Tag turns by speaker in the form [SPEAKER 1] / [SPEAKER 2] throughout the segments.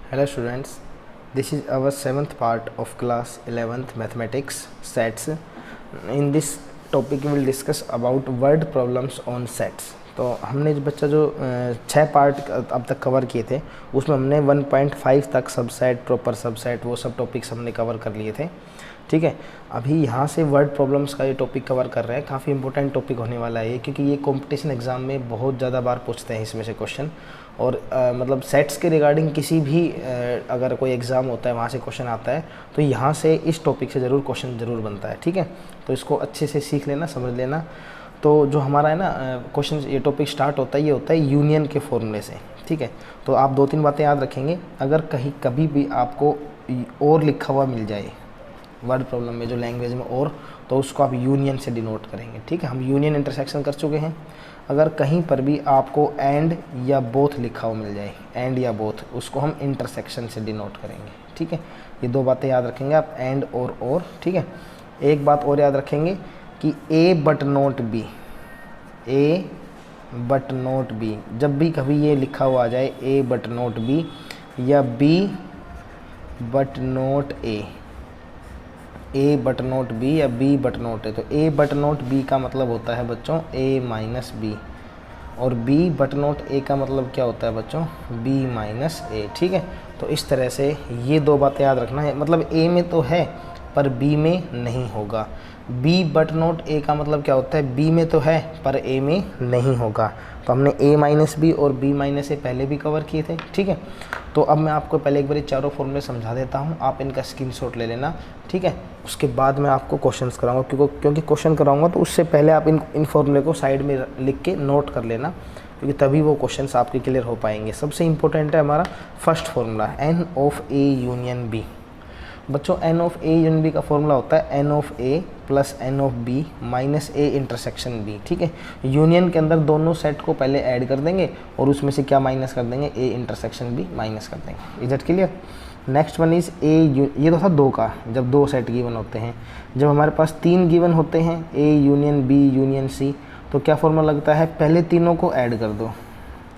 [SPEAKER 1] Hello students, this is our 7th part of class 11th mathematics sets. In this topic we will discuss about word problems on sets. तो हमने जो बच्चा जो 6 part अब तक cover किए थे उसमें हमने 1.5 तक सबसेट, प्रॉपर सबसेट, वो सब टॉपिक्स हमने कवर कर लिए थे। ठीक है, अभी यहाँ से वर्ड प्रॉब्लम्स का ये टॉपिक कवर कर रहे हैं। काफ़ी इंपॉर्टेंट टॉपिक होने वाला है ये, क्योंकि ये कंपटीशन एग्ज़ाम में बहुत ज़्यादा बार पूछते हैं इसमें से क्वेश्चन। और मतलब सेट्स के रिगार्डिंग किसी भी अगर कोई एग्ज़ाम होता है वहाँ से क्वेश्चन आता है तो यहाँ से इस टॉपिक से ज़रूर क्वेश्चन ज़रूर बनता है। ठीक है, तो इसको अच्छे से सीख लेना, समझ लेना। तो जो हमारा है ना क्वेश्चन, ये टॉपिक स्टार्ट होता है, ये होता है यूनियन के फॉर्मूले से। ठीक है, तो आप 2-3 बातें याद रखेंगे। अगर कभी भी आपको और लिखा हुआ मिल जाए वर्ड प्रॉब्लम में, जो लैंग्वेज में और, तो उसको आप यूनियन से डिनोट करेंगे। ठीक है, हम यूनियन इंटरसेक्शन कर चुके हैं। अगर कहीं पर भी आपको एंड या बोथ लिखा हुआ मिल जाए, एंड या बोथ, उसको हम इंटरसेक्शन से डिनोट करेंगे। ठीक है, ये 2 बातें याद रखेंगे आप, एंड और। ठीक है, एक बात और याद रखेंगे कि A but not B, A but not B, जब भी कभी ये लिखा हुआ आ जाए ए बट नॉट बी या B but not A but not B या बी बट नॉट ए, तो ए बट नॉट बी का मतलब होता है बच्चों ए माइनस बी, और बी बट नॉट ए का मतलब क्या होता है बच्चों, बी माइनस ए। ठीक है, तो इस तरह से ये 2 बातें याद रखना है। मतलब ए में तो है पर बी में नहीं होगा। बी बट नॉट ए का मतलब क्या होता है, बी में तो है पर ए में नहीं होगा। तो हमने ए माइनस बी और बी माइनस ए पहले भी कवर किए थे। ठीक है, तो अब मैं आपको पहले एक बार चारों फॉर्मूले समझा देता हूँ, आप इनका स्क्रीनशॉट ले लेना। ठीक है, उसके बाद मैं आपको क्वेश्चंस कराऊंगा, क्योंकि क्वेश्चन कराऊंगा तो उससे पहले आप इन फॉर्मूले को साइड में लिख के नोट कर लेना, क्योंकि तभी वो क्वेश्चंस आपके क्लियर हो पाएंगे। सबसे इंपॉर्टेंट है हमारा first formula, n of A union B. बच्चों n of A union B का फॉर्मूला होता है n of A plus n of B minus A intersection B. ठीक है, यूनियन के अंदर दोनों सेट को पहले ऐड कर देंगे और उसमें से क्या माइनस कर देंगे, ए इंटरसेक्शन बी माइनस कर देंगे। Is that clear? Next one is a, ये तो था 2 का, जब 2 सेट गिवन होते हैं। जब हमारे पास 3 गिवन होते हैं, A union B union C, तो क्या फॉर्मूला लगता है, पहले तीनों को ऐड कर दो,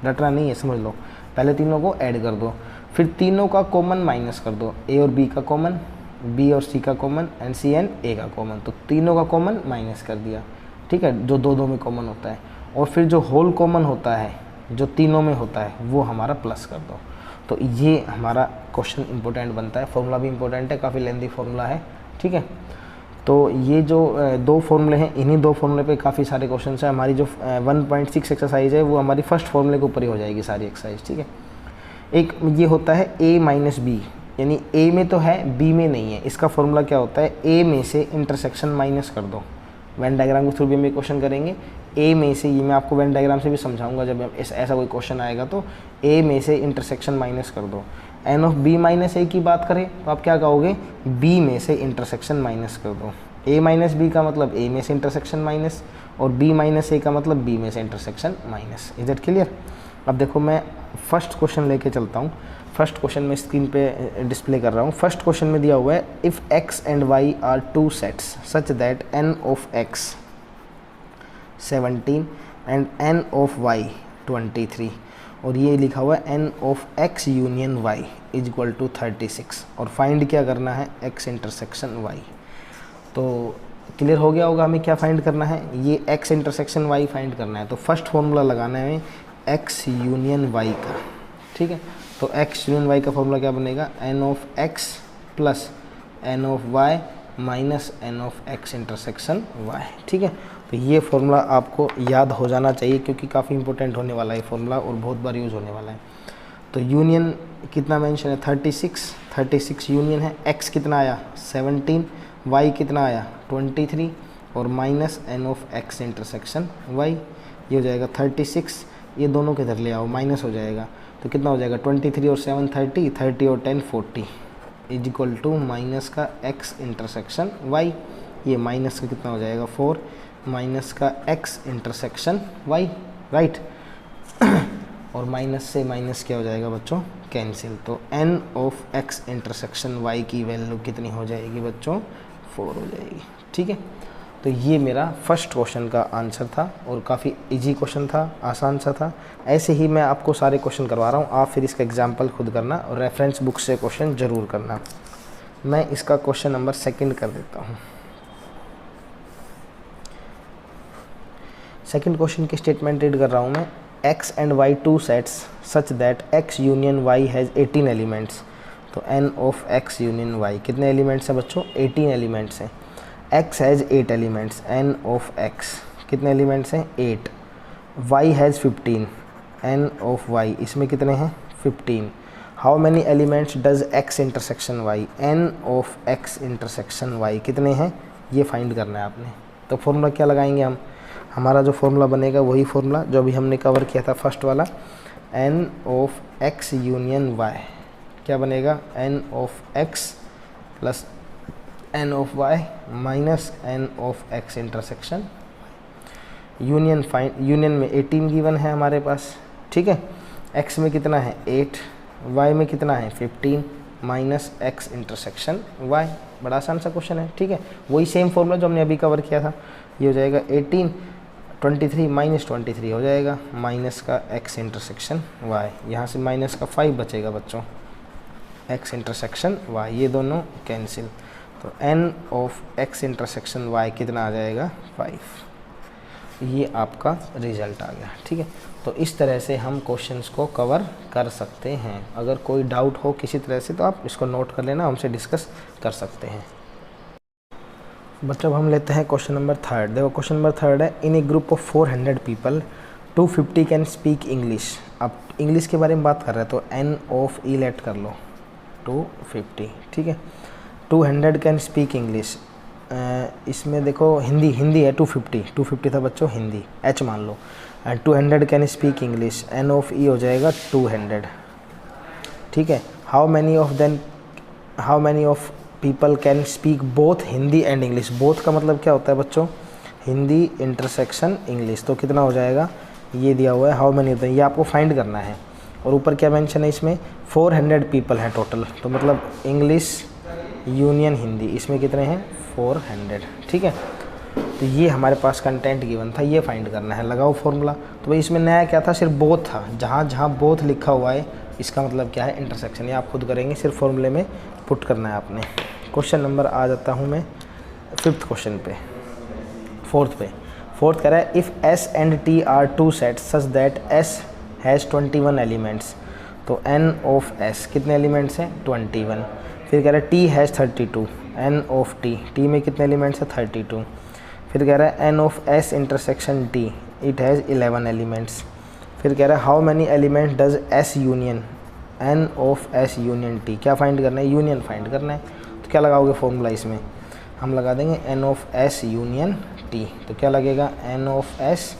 [SPEAKER 1] रटना नहीं है, समझ लो, पहले तीनों को ऐड कर दो, फिर तीनों का कॉमन माइनस कर दो, ए और बी का कॉमन, बी और सी का कॉमन, एंड सी एंड ए का कॉमन, तो तीनों का कॉमन माइनस कर दिया। ठीक है, जो 2-2 में कॉमन होता है, और फिर जो होल कॉमन होता है जो तीनों में होता है वो हमारा प्लस कर दो। तो ये हमारा क्वेश्चन इंपॉर्टेंट बनता है। फॉर्मूला भी इंपॉर्टेंट है, काफ़ी लेंदी फॉर्मूला है। ठीक है, तो ये जो 2 फॉर्मूले हैं, इन्हीं 2 फॉर्मूले पे काफ़ी सारे क्वेश्चन हैं। हमारी जो 1.6 एक्सरसाइज है वो हमारी फर्स्ट फॉर्मूले के ऊपर ही हो जाएगी सारी एक्सरसाइज। ठीक है, एक ये होता है ए माइनस बी, यानी ए में तो है बी में नहीं है। इसका फॉर्मूला क्या होता है, ए में से इंटरसेक्शन माइनस कर दो। वेन डायग्राम के थ्रू भी हम ये क्वेश्चन करेंगे। ए में से, ये मैं आपको वेन डायग्राम से भी समझाऊंगा जब ऐसा कोई क्वेश्चन आएगा, तो ए में से इंटरसेक्शन माइनस कर दो। एन ऑफ बी माइनस ए की बात करें तो आप क्या कहोगे, बी में से इंटरसेक्शन माइनस कर दो। ए माइनस बी का मतलब ए में से इंटरसेक्शन माइनस, और बी माइनस ए का मतलब बी में से intersection minus. Is that clear? अब देखो मैं फर्स्ट क्वेश्चन लेके चलता हूँ। फर्स्ट क्वेश्चन में स्क्रीन पे डिस्प्ले कर रहा हूँ। फर्स्ट क्वेश्चन में दिया हुआ है, if x and y are 2 sets such that n of x 17 and n of y 23, और ये लिखा हुआ है n of x union y is equal to 36, और फाइंड क्या करना है, x इंटरसेक्शन y। तो क्लियर हो गया होगा हमें क्या फाइंड करना है, ये x इंटरसेक्शन y फाइंड करना है। तो फर्स्ट फॉर्मूला लगाना है x यूनियन y का। ठीक है, तो x यूनियन y का फॉर्मूला क्या बनेगा, n of x plus n of y minus n of x intersection y। ठीक है, तो ये फॉर्मूला आपको याद हो जाना चाहिए, क्योंकि काफ़ी इंपॉर्टेंट होने वाला है फॉर्मूला और बहुत बार यूज़ होने वाला है। तो यूनियन कितना मेंशन है, 36 यूनियन है। x कितना आया 17, y कितना आया 23, और minus n of x intersection y, ये हो जाएगा 36। ये दोनों के इधर ले आओ, माइनस हो जाएगा, तो कितना हो जाएगा 23 और 7 30, 30 और 10 40 इज इक्वल टू माइनस का x इंटरसेक्शन y। ये माइनस का कितना हो जाएगा 4 माइनस का x इंटरसेक्शन y, राइट। और माइनस से माइनस क्या हो जाएगा बच्चों, कैंसिल। तो n of x intersection y की वैल्यू कितनी हो जाएगी बच्चों, 4 हो जाएगी। ठीक है, तो ये मेरा फर्स्ट क्वेश्चन का आंसर था और काफ़ी इजी क्वेश्चन था, आसान सा था। ऐसे ही मैं आपको सारे क्वेश्चन करवा रहा हूँ, आप फिर इसका एग्जाम्पल खुद करना और रेफरेंस बुक से क्वेश्चन ज़रूर करना। मैं इसका क्वेश्चन नंबर 2 कर देता हूँ। सेकंड क्वेश्चन की स्टेटमेंट रीड कर रहा हूँ मैं। x and y two sets such that x union y has 18 elements. तो n of x union y कितने एलिमेंट्स हैं बच्चों? 18 एलिमेंट्स हैं। x has 8 elements, n of x कितने एलिमेंट्स हैं? 8। y has 15, n of y इसमें कितने हैं? 15। How many elements does x intersection y, n of x intersection y कितने हैं? ये फाइंड करना है आपने। तो फॉर्मूला क्या लगाएंगे हम? हमारा जो फॉर्मूला बनेगा वही फॉर्मूला जो अभी हमने कवर किया था फर्स्ट वाला, n of x union y क्या बनेगा? n of x plus n of y minus n of x intersection union. Union में 18 गिवन है हमारे पास, ठीक है। x में कितना है? 8, y में कितना है? 15 माइनस x इंटरसेक्शन y। बड़ा आसान सा क्वेश्चन है, ठीक है। वही सेम फॉर्मूला जो हमने अभी कवर किया था। ये हो जाएगा 18, 23 माइनस 23 हो जाएगा, माइनस का x इंटरसेक्शन y। यहाँ से माइनस का 5 बचेगा बच्चों, x इंटरसेक्शन y, ये दोनों कैंसिल। तो n of x intersection y कितना आ जाएगा? 5। ये आपका रिजल्ट आ गया, ठीक है। तो इस तरह से हम क्वेश्चंस को कवर कर सकते हैं। अगर कोई डाउट हो किसी तरह से तो आप इसको नोट कर लेना, हमसे डिस्कस कर सकते हैं। बच्चों हम लेते हैं क्वेश्चन नंबर 3। देखो क्वेश्चन नंबर 3 है, in a group of 400 people 250 can speak English. अब इंग्लिश के बारे में बात कर रहे हैं तो n ऑफ e लेट कर लो 250, ठीक है। 200 कैन स्पीक इंग्लिश, इसमें देखो हिंदी है 250 था बच्चों, हिंदी h मान लो। 200 can speak English, n of e हो जाएगा 200, ठीक है। How many of people can speak both Hindi and English. Both का मतलब क्या होता है बच्चों? Hindi intersection English. तो कितना हो जाएगा? ये दिया हुआ है हाउ मैनी होता है, ये आपको फाइंड करना है। और ऊपर क्या मेंशन है इसमें? 400 पीपल है टोटल, तो मतलब इंग्लिश यूनियन हिंदी, इसमें कितने हैं? 400, ठीक है। तो ये हमारे पास कंटेंट गिवन था, ये फाइंड करना है। लगाओ फॉर्मूला। तो भाई इसमें नया क्या था? सिर्फ बोथ था। जहाँ बोथ लिखा हुआ है इसका मतलब क्या है? इंटरसेक्शन। ये आप खुद करेंगे, सिर्फ फॉर्मूले में पुट करना है आपने। क्वेश्चन नंबर आ जाता हूँ मैं 5th क्वेश्चन पे, 4th कह रहा है if s and t are two sets such that s has 21 elements. तो n ऑफ s कितने एलिमेंट्स हैं? 21। फिर कह रहा है t has 32, n of t में कितने एलिमेंट्स हैं? 32। फिर कह रहा है n of s intersection t, it has 11 elements. फिर कह रहा है how many elements does s union, n of s union t। क्या फाइंड करना है? यूनियन फाइंड करना है। तो क्या लगाओगे फॉर्मूला इसमें? हम लगा देंगे n of s union t। तो क्या लगेगा? n of s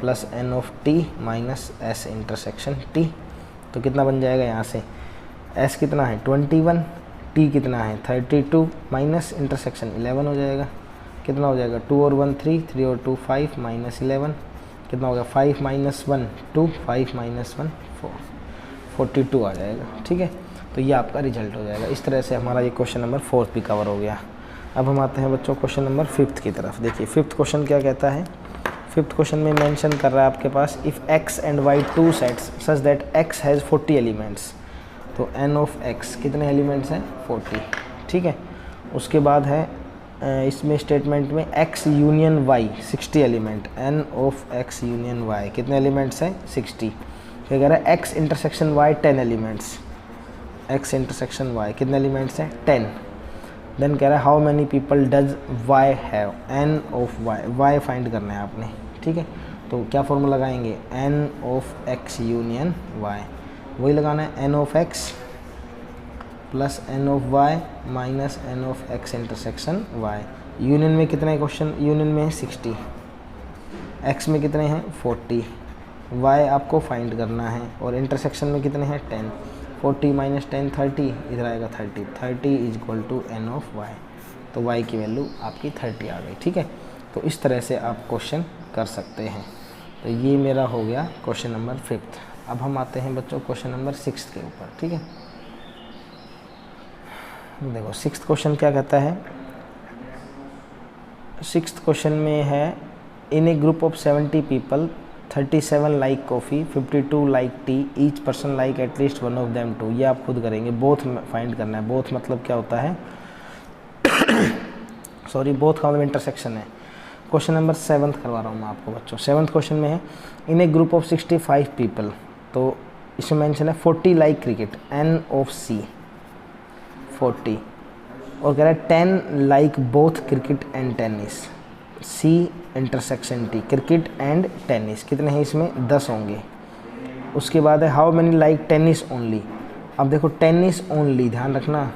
[SPEAKER 1] plus n of t minus s intersection t। तो कितना बन जाएगा यहाँ से? s कितना है? 21, t कितना है? 32 माइनस इंटरसेक्शन 11 हो जाएगा। कितना हो जाएगा? 2 और 1 3, 3 और 2 5 माइनस 11 कितना हो गया? 5 माइनस 1 2, 5 माइनस 1 4, 42 आ जाएगा, ठीक है। तो ये आपका रिजल्ट हो जाएगा। इस तरह से हमारा ये क्वेश्चन नंबर 4 भी कवर हो गया। अब हम आते हैं बच्चों क्वेश्चन नंबर 5th की तरफ। देखिए 5th क्वेश्चन क्या कहता है? 5th क्वेश्चन में मेंशन कर रहा है आपके पास if x and y two sets such that x has 40 elements. तो n ऑफ x कितने एलिमेंट्स हैं? 40, ठीक है। उसके बाद है इसमें स्टेटमेंट में x union y 60 element, n of x union y कितने एलिमेंट्स हैं? 60। फिर कह रहा है x intersection y 10 elements, x intersection y कितने एलिमेंट्स हैं? 10। देन कह रहा है how many people does y have, n of y find करना है आपने, ठीक है। तो क्या फॉर्मूला लगाएंगे? n of x union y, वही लगाना है n of x plus n of y minus n of x intersection y। Union में कितने क्वेश्चन? यूनियन में 60, x में कितने हैं? 40, y आपको फाइंड करना है और इंटरसेक्शन में कितने हैं? 10। 40 माइनस 10 30, इधर आएगा 30 is equal to n of y। तो y की वैल्यू आपकी 30 आ गई, ठीक है। तो इस तरह से आप क्वेश्चन कर सकते हैं। तो ये मेरा हो गया क्वेश्चन नंबर 5th। अब हम आते हैं बच्चों क्वेश्चन नंबर 6th के ऊपर, ठीक है। देखो 6th क्वेश्चन क्या कहता है? सिक्स्थ क्वेश्चन में है, in a group of 70 people 37 like coffee, 52 like tea, each person like at least one of them two. ये आप खुद करेंगे, बोथ फाइंड करना है। बोथ मतलब क्या होता है सॉरी, बोथ का मतलब इंटरसेक्शन है। क्वेश्चन नंबर 7 करवा रहा हूँ मैं आपको बच्चों। 7th क्वेश्चन में है, in a group of 65 people, तो इसमें मेंशन है 40 like cricket, n of C 40, और कह रहा है 10 like both cricket and tennis, C intersection T, cricket and tennis कितने हैं इसमें, 10 होंगे। उसके बाद है how many like tennis only. अब देखो टेनिस ओनली, ध्यान रखना,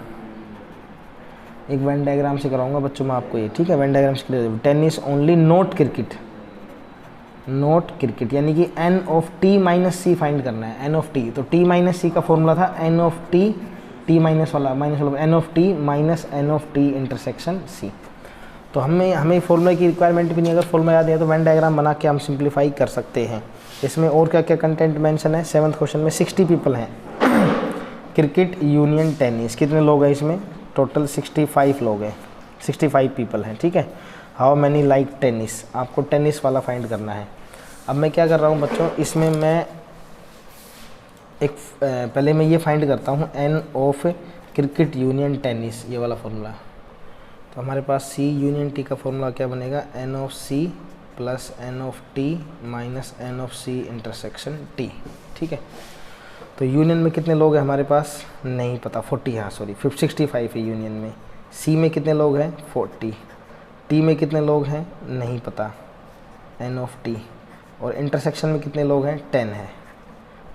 [SPEAKER 1] एक वेन डायग्राम से कराऊंगा बच्चों मैं आपको ये, ठीक है, वेन डायग्राम से clear. Tennis only not cricket, not cricket, यानी कि n of T minus C find करना है, एन ऑफ टी। तो टी माइनस सी का फॉर्मूला था n of T, T minus वाला n of T minus n of T intersection C. तो हमें फॉर्मूला की रिक्वायरमेंट भी नहीं, अगर फॉर्मूला याद है तो वेन डायग्राम बना के हम सिंप्लीफाई कर सकते हैं। इसमें और क्या क्या कंटेंट मेंशन है 7th क्वेश्चन में, 60 पीपल हैं, क्रिकेट यूनियन टेनिस, कितने लोग हैं इसमें, टोटल 65 लोग हैं, 65 पीपल हैं, ठीक है। हाउ मैनी लाइक टेनिस, आपको टेनिस वाला फाइंड करना है। अब मैं क्या कर रहा हूँ बच्चों, इसमें मैं पहले मैं ये फाइंड करता हूँ n of cricket union tennis, ये वाला फॉर्मूला। तो हमारे पास सी यूनियन टी का फॉर्मूला क्या बनेगा, n of C plus n of T minus n of C intersection T, ठीक है। तो यूनियन में कितने लोग हैं हमारे पास, नहीं पता, 40, हाँ सॉरी 65 है यूनियन में। सी में कितने लोग हैं, 40। टी में कितने लोग हैं, नहीं पता, एन ऑफ टी। और इंटरसेक्शन में कितने लोग हैं, 10 है,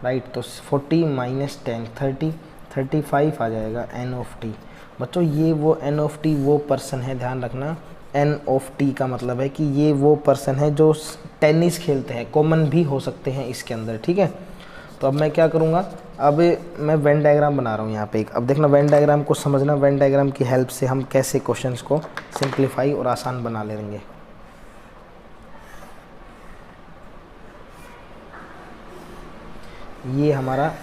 [SPEAKER 1] राइट। तो 40 माइनस 10 30, 35 आ जाएगा एन ऑफ टी। बच्चों ये वो एन ऑफ टी वो पर्सन है, ध्यान रखना, एन ऑफ टी का मतलब है कि ये वो पर्सन है जो टेनिस खेलते हैं, कॉमन भी हो सकते हैं इसके अंदर, ठीक है। तो अब मैं क्या करूँगा, अब मैं वेन डायग्राम बना रहा हूँ यहाँ पे एक। अब देखना वेन डायग्राम को समझना, वेन डायग्राम की हेल्प से हम कैसे क्वेश्चंस को सिंप्लीफाई और आसान बना लेंगे। ये हमारा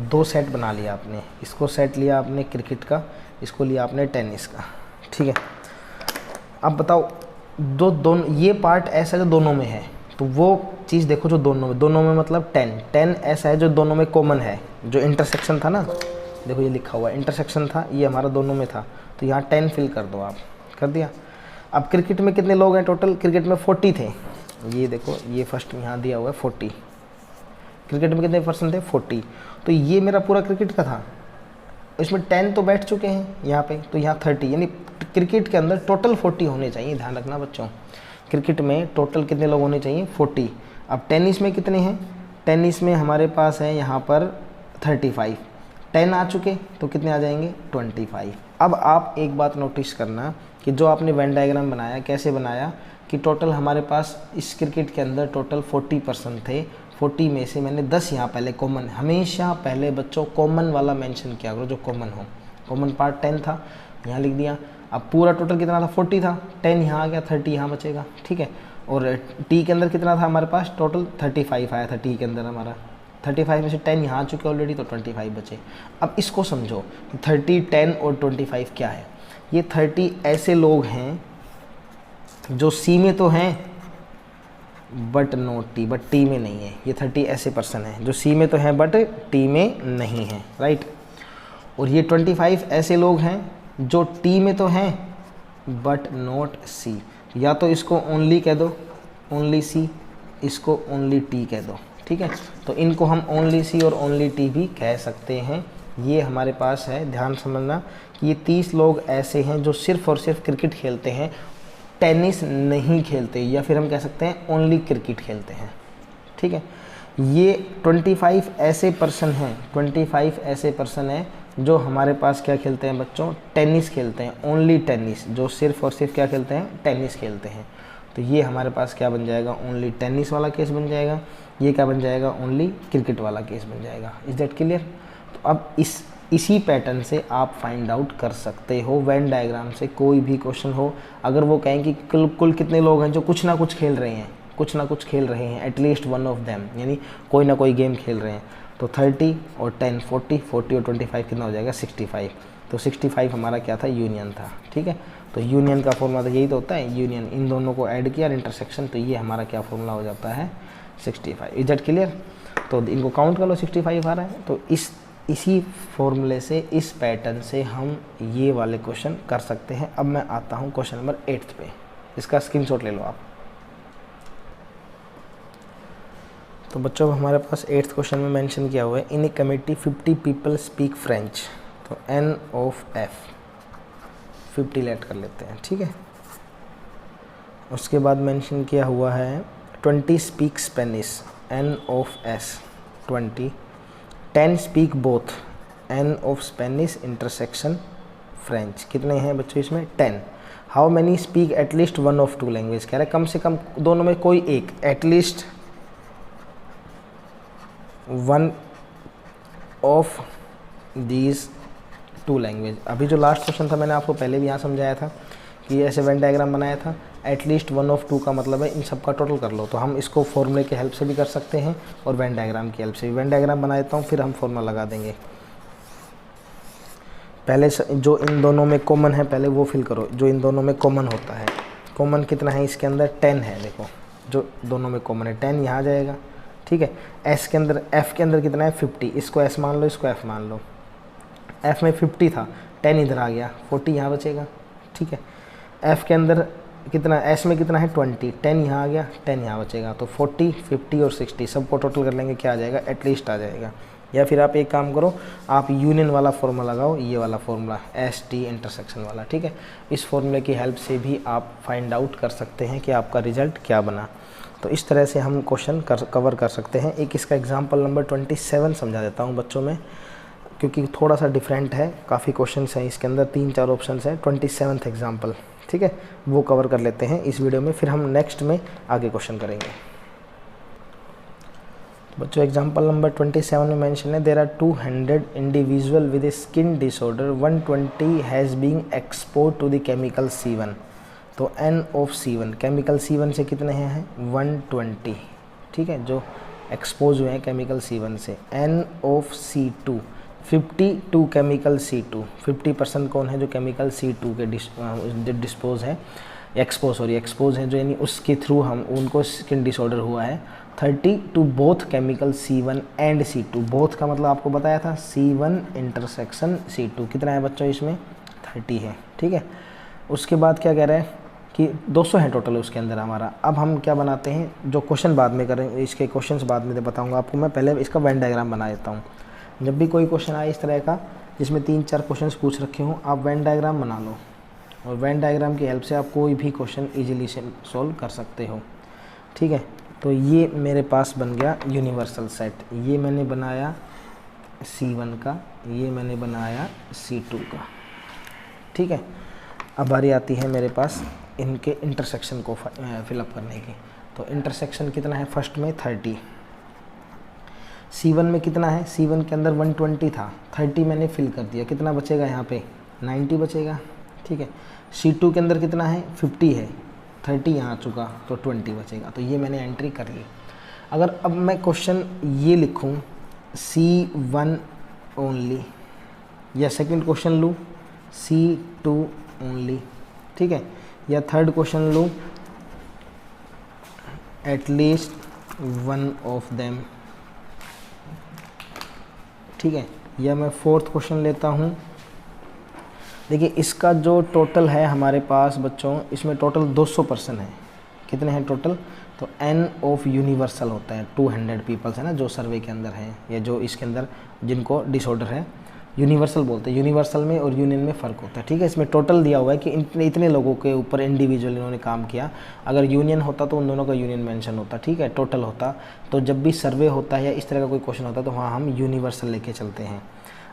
[SPEAKER 1] 2 सेट बना लिया आपने, इसको सेट लिया आपने क्रिकेट का, इसको लिया आपने टेनिस का, ठीक है। अब बताओ दोनों ये पार्ट ऐसा जो दोनों में है, तो वो चीज़ देखो जो दोनों में मतलब 10 ऐसा है जो दोनों में कॉमन है। जो इंटरसेक्शन था ना, देखो ये लिखा हुआ है इंटरसेक्शन था, ये हमारा दोनों में था, तो यहाँ 10 फिल कर दो आप, कर दिया। अब क्रिकेट में कितने लोग हैं टोटल, क्रिकेट में 40 थे, ये देखो ये फर्स्ट यहाँ दिया हुआ है 40, क्रिकेट में कितने पर्सन थे, 40। तो ये मेरा पूरा क्रिकेट का था, इसमें 10 तो बैठ चुके हैं यहाँ पे, तो यहाँ 30, यानी क्रिकेट के अंदर टोटल 40 होने चाहिए, ध्यान रखना बच्चों। क्रिकेट में टोटल कितने लोग होने चाहिए, 40। अब टेनिस में कितने हैं, टेनिस में हमारे पास है यहाँ पर 35, 10 आ चुके तो कितने आ जाएंगे, 25। अब आप एक बात नोटिस करना कि जो आपने वेन डायग्राम बनाया, कैसे बनाया कि टोटल हमारे पास इस क्रिकेट के अंदर टोटल 40 पर्सन थे, 40 में से मैंने 10 यहाँ पहले कॉमन, हमेशा पहले बच्चों कॉमन वाला मेंशन किया करो जो कॉमन हो। कॉमन पार्ट 10 था, यहाँ लिख दिया। अब पूरा टोटल कितना था, 40 था, 10 यहाँ आ गया, 30 यहाँ बचेगा, ठीक है। और टी के अंदर कितना था हमारे पास, टोटल 35 आया था टी के अंदर हमारा, 35 में से 10 यहाँ आ चुके ऑलरेडी, तो 25 बचे। अब इसको समझो, 30, 10 और 25 क्या है, ये 30 ऐसे लोग हैं जो सी में तो हैं but not T, but T में नहीं है। ये 30 ऐसे पर्सन हैं जो सी में तो हैं बट टी में नहीं है, राइट। और ये 25 ऐसे लोग हैं जो टी में तो हैं बट नॉट सी, या तो इसको ओनली कह दो, ओनली सी, इसको ओनली टी कह दो, ठीक है। तो इनको हम ओनली सी और ओनली टी भी कह सकते हैं। ये हमारे पास है, ध्यान समझना कि ये 30 लोग ऐसे हैं जो सिर्फ़ और सिर्फ क्रिकेट खेलते हैं, टेनिस नहीं खेलते, या फिर हम कह सकते हैं ओनली क्रिकेट खेलते हैं, ठीक है। ये 25 ऐसे पर्सन हैं, 25 ऐसे पर्सन हैं जो हमारे पास क्या खेलते हैं बच्चों, टेनिस खेलते हैं, ओनली टेनिस, जो सिर्फ़ और सिर्फ क्या खेलते हैं, टेनिस खेलते हैं। तो ये हमारे पास क्या बन जाएगा, ओनली टेनिस वाला केस बन जाएगा। ये क्या बन जाएगा, ओनली क्रिकेट वाला केस बन जाएगा। Is that clear. तो अब इसी पैटर्न से आप फाइंड आउट कर सकते हो वेन डायग्राम से कोई भी क्वेश्चन हो। अगर वो कहें कि कुल कितने लोग हैं जो कुछ ना कुछ खेल रहे हैं, कुछ ना कुछ खेल रहे हैं, एटलीस्ट वन ऑफ देम, यानी कोई ना कोई गेम खेल रहे हैं, तो 30 और 10 40 और 25 कितना हो जाएगा, 65। तो 65 हमारा क्या था, यूनियन था, ठीक है। तो यूनियन का फॉर्मूला तो यही तो होता है, यूनियन, इन दोनों को ऐड किया और इंटरसेक्शन, तो ये हमारा क्या फॉर्मूला हो जाता है 65। Is that clear? तो इनको काउंट कर लो, 65 आ रहा है। तो इसी फॉर्मूले से, इस पैटर्न से हम ये वाले क्वेश्चन कर सकते हैं। अब मैं आता हूँ क्वेश्चन नंबर 8 पे, इसका स्क्रीनशॉट ले लो आप। तो बच्चों हमारे पास 8th क्वेश्चन में मेंशन किया हुआ है, in a committee 50 people speak French, तो n ऑफ f 50 लेट कर लेते हैं, ठीक है। उसके बाद मेंशन किया हुआ है 20 speak Spanish, n of s 20, 10 speak both, n of Spanish intersection French. कितने हैं बच्चों इसमें? 10। How many speak at least one of two language, कह रहे हैं कम से कम दोनों में कोई एक, at least one of these two language. अभी जो लास्ट क्वेश्चन था मैंने आपको पहले भी यहाँ समझाया था कि ऐसे वेन डायग्राम बनाया था, एटलीस्ट वन ऑफ टू का मतलब है इन सब का टोटल कर लो। तो हम इसको फॉर्मूले की हेल्प से भी कर सकते हैं और वेन डायग्राम की हेल्प से भी। वेन डायग्राम बना देता हूँ, फिर हम फॉर्मूला लगा देंगे। पहले जो इन दोनों में कॉमन है पहले वो फिल करो, जो इन दोनों में कॉमन होता है। कॉमन कितना है इसके अंदर? 10 है। देखो जो दोनों में कॉमन है 10 यहाँ जाएगा, ठीक है। एस के अंदर, एफ़ के अंदर कितना है? 50, इसको एस मान लो, इसको एफ़ मान लो। एफ़ में 50 था, 10 इधर आ गया, 40 यहाँ बचेगा, ठीक है। एफ़ के अंदर कितना, एस में कितना है? 20, 10 यहाँ आ गया, 10 यहाँ बचेगा। तो 40, 50 और 60 सबको टोटल कर लेंगे, क्या आ जाएगा? एटलीस्ट आ जाएगा। या फिर आप एक काम करो, आप यूनियन वाला फॉर्मूला लगाओ, ये वाला फॉर्मूला एस टी इंटरसेक्शन वाला, ठीक है। इस फॉर्मूले की हेल्प से भी आप फाइंड आउट कर सकते हैं कि आपका रिजल्ट क्या बना। तो इस तरह से हम क्वेश्चन कवर कर सकते हैं। एक इसका एग्जाम्पल नंबर 27 समझा देता हूँ बच्चों में, क्योंकि थोड़ा सा डिफरेंट है, काफ़ी क्वेश्चन हैं इसके अंदर, 3-4 ऑप्शन है। 27th एग्जाम्पल, ठीक है, वो कवर कर लेते हैं इस वीडियो में, फिर हम नेक्स्ट में आगे क्वेश्चन करेंगे। तो बच्चों एग्जाम्पल नंबर 27 में मेंशन है, there are 200 individual with a skin disorder, 120 has been exposed to the chemical C1। तो n of C1, chemical C1 से कितने हैं? 120, ठीक है, जो एक्सपोज हुए हैं केमिकल C1 से। n of C2, 50 to chemical C2, 50% कौन है? जो केमिकल C2 के डिस्पोज है, एक्सपोज है, जो यानी उसके थ्रू हम उनको स्किन डिसऑर्डर हुआ है। 30 to both chemical C1 and C2, both का मतलब आपको बताया था C1 इंटरसेक्शन C2। कितना है बच्चों इसमें? 30 है, ठीक है। उसके बाद क्या कह रहा है कि 200 है टोटल उसके अंदर हमारा। अब हम क्या बनाते हैं, जो क्वेश्चन बाद में करेंगे, इसके क्वेश्चंस बाद में बताऊंगा आपको मैं, पहले इसका वेन डायग्राम बना देता हूँ। जब भी कोई क्वेश्चन आए इस तरह का जिसमें 3-4 क्वेश्चंस पूछ रखे हों, आप वेन डायग्राम बना लो, और वेन डायग्राम की हेल्प से आप कोई भी क्वेश्चन ईजिली सॉल्व कर सकते हो, ठीक है। तो ये मेरे पास बन गया यूनिवर्सल सेट, ये मैंने बनाया C1 का, ये मैंने बनाया C2 का, ठीक है। अब बारी आती है मेरे पास इनके इंटरसेक्शन को फिलअप करने की। तो इंटरसेक्शन कितना है? फर्स्ट में 30, C1 में कितना है? C1 के अंदर 120 था, 30 मैंने फिल कर दिया, कितना बचेगा यहाँ पे? 90 बचेगा, ठीक है। C2 के अंदर कितना है? 50 है, 30 यहाँ आ चुका, तो 20 बचेगा। तो ये मैंने एंट्री कर ली। अगर अब मैं क्वेश्चन ये लिखूँ C1 ओनली, या सेकंड क्वेश्चन लूँ C2 ओनली, ठीक है, या थर्ड क्वेश्चन लूँ एटलीस्ट वन ऑफ देम, ठीक है, या मैं फोर्थ क्वेश्चन लेता हूँ। देखिए इसका जो टोटल है हमारे पास बच्चों, इसमें टोटल 200% है। कितने हैं टोटल? तो n ऑफ यूनिवर्सल होता है, 200 पीपल्स है ना जो सर्वे के अंदर है, या जो इसके अंदर जिनको डिसऑर्डर है, यूनिवर्सल बोलते हैं। यूनिवर्सल में और यूनियन में फ़र्क होता है, ठीक है। इसमें टोटल दिया हुआ है कि इतने लोगों के ऊपर इंडिविजुअल इन्होंने काम किया। अगर यूनियन होता तो उन दोनों का यूनियन मेंशन होता, ठीक है, टोटल होता। तो जब भी सर्वे होता है या इस तरह का कोई क्वेश्चन होता है तो वहाँ हम यूनिवर्सल लेके चलते हैं।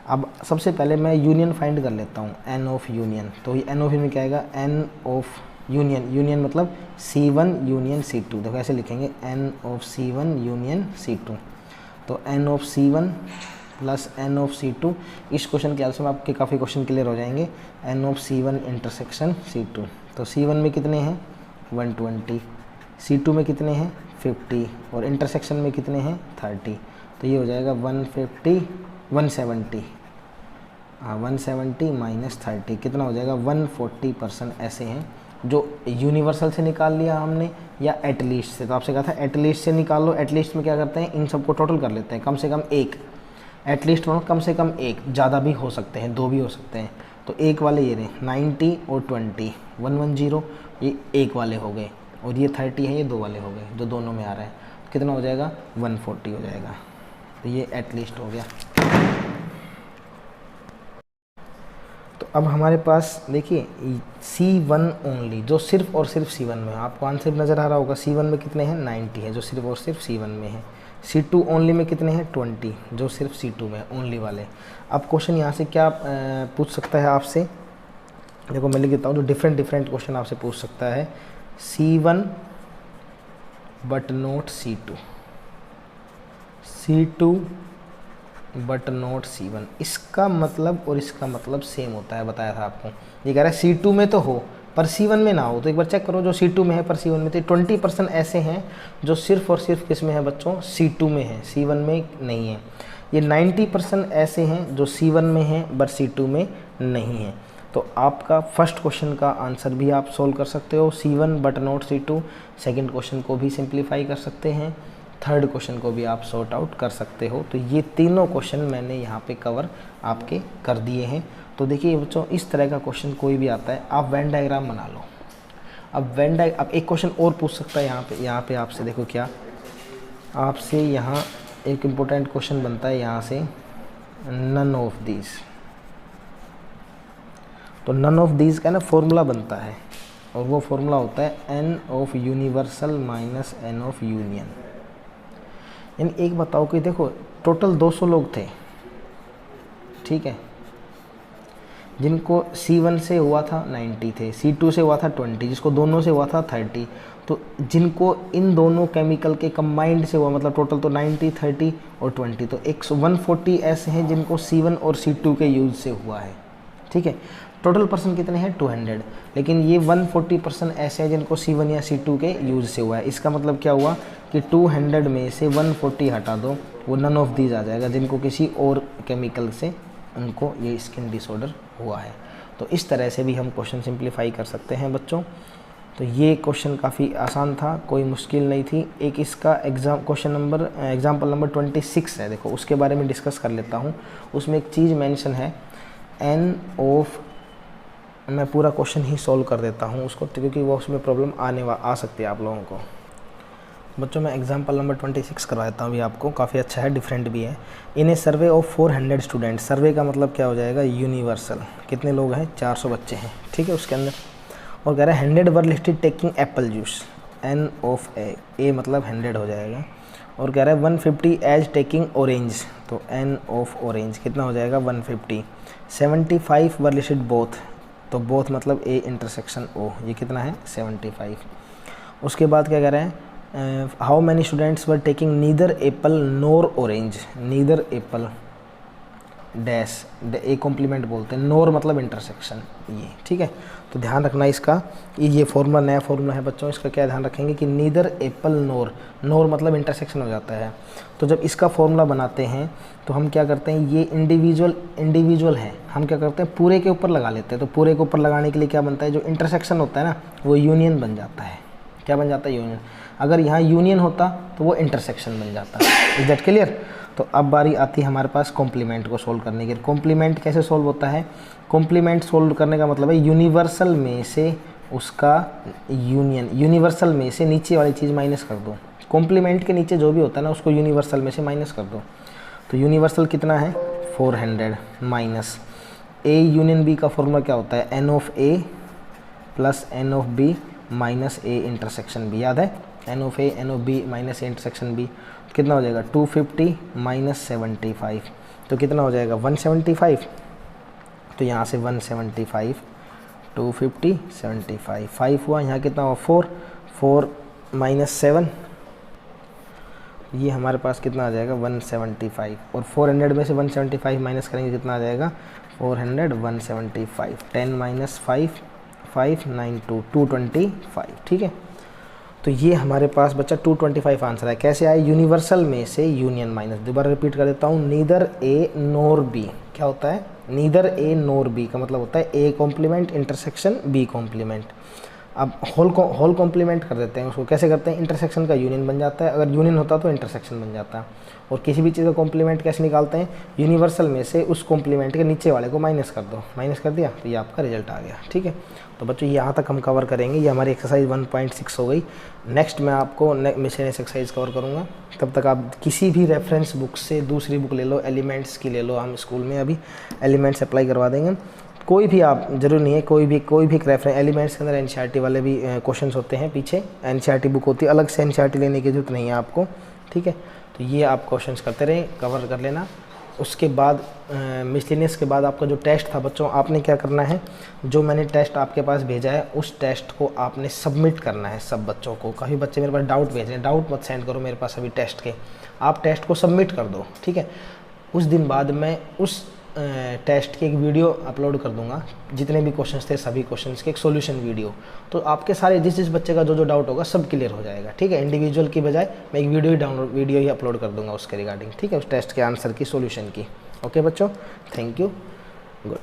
[SPEAKER 1] अब सबसे पहले मैं यूनियन फाइंड कर लेता हूँ, n ऑफ यूनियन। तो ये n ऑफ यूनियन क्या आएगा? n ऑफ यूनियन, यूनियन मतलब C1 यूनियन C2। देखो ऐसे लिखेंगे, n of C1 union C2। तो n of C1 plus n of C2। इस क्वेश्चन के आंसर में आपके काफ़ी क्वेश्चन क्लियर हो जाएंगे। n of C1 intersection C2। तो C1 में कितने हैं? 120, C2 में कितने हैं? 50, और इंटरसेक्शन में कितने हैं? 30। तो ये हो जाएगा 150, 170, 170 माइनस 30 कितना हो जाएगा 140% ऐसे हैं जो यूनिवर्सल से निकाल लिया हमने या एटलीस्ट से। तो आपसे कहा था एटलीस्ट से निकाल लो। एटलीस्ट में क्या करते हैं, इन सबको टोटल कर लेते हैं, कम से कम एक। एटलीस्ट मतलब कम से कम एक, ज़्यादा भी हो सकते हैं, 2 भी हो सकते हैं। तो एक वाले ये रहे 90 और 20 110, ये एक वाले हो गए, और ये 30 है, ये 2 वाले हो गए जो दोनों में आ रहा है। तो कितना हो जाएगा 140 हो जाएगा। तो ये एटलीस्ट हो गया। तो अब हमारे पास देखिए C1 ओनली, जो सिर्फ और सिर्फ C1 में है। आपको आंसर नज़र आ रहा होगा। C1 में कितने हैं 90 है, जो सिर्फ और सिर्फ C1 में है। C2 ओनली में कितने हैं 20, जो सिर्फ C2 में ओनली वाले। अब क्वेश्चन यहाँ से क्या पूछ सकता है आपसे, देखो मैं लिख देता हूँ, जो डिफरेंट क्वेश्चन आपसे पूछ सकता है। C1 but not C2, C2 but not C1। इसका मतलब और इसका मतलब सेम होता है, बताया था आपको। ये कह रहा है C2 में तो हो पर C1 में ना हो। तो एक बार चेक करो, जो C2 में है पर C1 में, तो 20% ऐसे हैं जो सिर्फ और सिर्फ किस में है बच्चों, C2 में है, C1 में नहीं है। ये 90% ऐसे हैं जो C1 में हैं पर C2 में नहीं है। तो आपका फर्स्ट क्वेश्चन का आंसर भी आप सोल्व कर सकते हो, C1 but not C2। Second question को भी सिंप्लीफाई कर सकते हैं, थर्ड क्वेश्चन को भी आप सॉर्ट आउट कर सकते हो। तो ये तीनों क्वेश्चन मैंने यहाँ पे कवर आपके कर दिए हैं। तो देखिए बच्चों, इस तरह का क्वेश्चन कोई भी आता है, आप वेन डायग्राम बना लो। अब एक क्वेश्चन और पूछ सकता है यहाँ पे आपसे, देखो क्या आपसे यहाँ एक इम्पोर्टेंट क्वेश्चन बनता है यहाँ से, नन ऑफ दीज। तो नन ऑफ दीज का ना फॉर्मूला बनता है, और वो फॉर्मूला होता है n of universal minus n of union. यानी एक बताओ कि देखो टोटल 200 लोग थे, ठीक है, जिनको C1 से हुआ था 90 थे, C2 से हुआ था 20, जिसको दोनों से हुआ था 30। तो जिनको इन दोनों केमिकल के कंबाइंड से हुआ, मतलब टोटल तो 90, 30 और 20, तो 140 ऐसे हैं जिनको C1 और C2 के यूज़ से हुआ है, ठीक है। टोटल पर्सन कितने हैं 200, लेकिन ये 140% ऐसे हैं जिनको C1 या C2 के यूज़ से हुआ है। इसका मतलब क्या हुआ कि 200 में से 140 हटा दो, वो नन ऑफ दीज आ जाएगा, जिनको किसी और केमिकल से उनको ये स्किन डिसऑर्डर हुआ है। तो इस तरह से भी हम क्वेश्चन सिंप्लीफाई कर सकते हैं बच्चों। तो ये क्वेश्चन काफ़ी आसान था, कोई मुश्किल नहीं थी। एक इसका एग्जाम्पल नंबर 26 है, देखो उसके बारे में डिस्कस कर लेता हूँ। उसमें एक चीज़ मेंशन है एन ऑफ, मैं पूरा क्वेश्चन ही सॉल्व कर देता हूँ उसको, क्योंकि वो उसमें प्रॉब्लम आ सकती है आप लोगों को। बच्चों मैं एग्जांपल नंबर 26 करवा देता हूँ अभी आपको, काफ़ी अच्छा है, डिफरेंट भी है। In A survey of 400 student, सर्वे का मतलब क्या हो जाएगा यूनिवर्सल, कितने लोग हैं 400 बच्चे हैं, ठीक है, उसके अंदर। और कह रहा है 100 were listed taking apple juice, n of A मतलब 100 हो जाएगा। और कह रहा है 150 एज टेकिंग ऑरेंज, तो एन ऑफ ऑरेंज कितना हो जाएगा 150। 75 वर लिस्टेड बोथ, तो बोथ मतलब ए इंटरसेक्शन ओ, ये कितना है 75। उसके बाद क्या कह रहे हैं, how many students were taking neither apple nor orange, neither apple dash, A complement बोलते हैं, नोर मतलब इंटरसेक्शन, ये ठीक है। तो ध्यान रखना इसका, ये फॉर्मूला नया फॉर्मूला है बच्चों, इसका क्या ध्यान रखेंगे कि नीदर एप्पल नोर, नोर मतलब इंटरसेक्शन हो जाता है। तो जब इसका फॉर्मूला बनाते हैं तो हम क्या करते हैं, ये इंडिविजुअल है, हम क्या करते हैं पूरे के ऊपर लगा लेते हैं। तो पूरे के ऊपर लगाने के लिए क्या बनता है, जो इंटरसेक्शन होता है ना वो यूनियन बन जाता है। क्या बन जाता है, यूनियन। अगर यहाँ यूनियन होता तो वो इंटरसेक्शन बन जाता है। Is that clear. तो अब बारी आती है हमारे पास कॉम्प्लीमेंट को सोल्व करने के लिए। कॉम्प्लीमेंट कैसे सोल्व होता है, कॉम्प्लीमेंट सोल्व करने का मतलब है यूनिवर्सल में से उसका यूनियन, यूनिवर्सल में से नीचे वाली चीज़ माइनस कर दो। कॉम्प्लीमेंट के नीचे जो भी होता है ना उसको यूनिवर्सल में से माइनस कर दो। तो यूनिवर्सल कितना है 400 माइनस ए यूनियन बी का फॉर्मूला क्या होता है, n of A plus n of B minus A intersection B, याद है, n of A n of B minus A intersection B कितना हो जाएगा 250 माइनस 75, तो कितना हो जाएगा 175। तो यहाँ से 175 250 75 5 हुआ, यहाँ कितना हुआ 4 माइनस 7, ये हमारे पास कितना आ जाएगा 175। और 400 में से 175 माइनस करेंगे कितना आ जाएगा 400 175, 10 माइनस 5 5 9 2 225, ठीक है। तो ये हमारे पास बच्चा 225 आंसर है। कैसे आए, यूनिवर्सल में से यूनियन माइनस, दोबारा रिपीट कर देता हूँ, नीदर ए नोर बी क्या होता है नीदर ए नोर बी का मतलब होता है A complement intersection B complement. अब होल कॉम्प्लीमेंट कर देते हैं उसको, कैसे करते हैं, इंटरसेक्शन का यूनियन बन जाता है, अगर यूनियन होता तो इंटरसेक्शन बन जाता है। और किसी भी चीज़ का कॉम्प्लीमेंट कैसे निकालते हैं, यूनिवर्सल में से उस कॉम्प्लीमेंट के नीचे वाले को माइनस कर दो, माइनस कर दिया तो ये आपका रिजल्ट आ गया। ठीक है, तो बच्चों यहाँ तक हम कवर करेंगे, ये हमारी एक्सरसाइज 1.6 हो गई। नेक्स्ट मैं आपको मिसलेनियस एक्सरसाइज कवर करूँगा, तब तक आप किसी भी रेफरेंस बुक से दूसरी बुक ले लो, एलिमेंट्स की ले लो, हम स्कूल में अभी एलिमेंट्स अप्लाई करवा देंगे। कोई भी आप जरूर नहीं है, कोई भी एक रेफरेंस, एलिमेंट्स के अंदर एनसीईआरटी वाले भी क्वेश्चंस होते हैं, पीछे एनसीईआरटी बुक होती है, अलग से एनसीईआरटी लेने की जरूरत नहीं है आपको। ठीक है, तो ये आप क्वेश्चंस करते रहे, कवर कर लेना। उसके बाद मिसलेनियस के बाद आपका जो टेस्ट था बच्चों, आपने क्या करना है, जो मैंने टेस्ट आपके पास भेजा है उस टेस्ट को आपने सबमिट करना है सब बच्चों को। काफ़ी बच्चे मेरे पास डाउट भेज रहे हैं, डाउट मत सेंड करो मेरे पास अभी टेस्ट के, आप टेस्ट को सबमिट कर दो। ठीक है, उस दिन बाद मैं उस टेस्ट की एक वीडियो अपलोड कर दूंगा, जितने भी क्वेश्चंस थे सभी क्वेश्चंस के एक सॉल्यूशन वीडियो, तो आपके सारे जिस बच्चे का जो डाउट होगा सब क्लियर हो जाएगा। ठीक है, इंडिविजुअल की बजाय मैं एक वीडियो ही अपलोड कर दूंगा उसके रिगार्डिंग। ठीक है, उस टेस्ट के आंसर की, सॉल्यूशन की। ओके बच्चों, थैंक यू, गुड।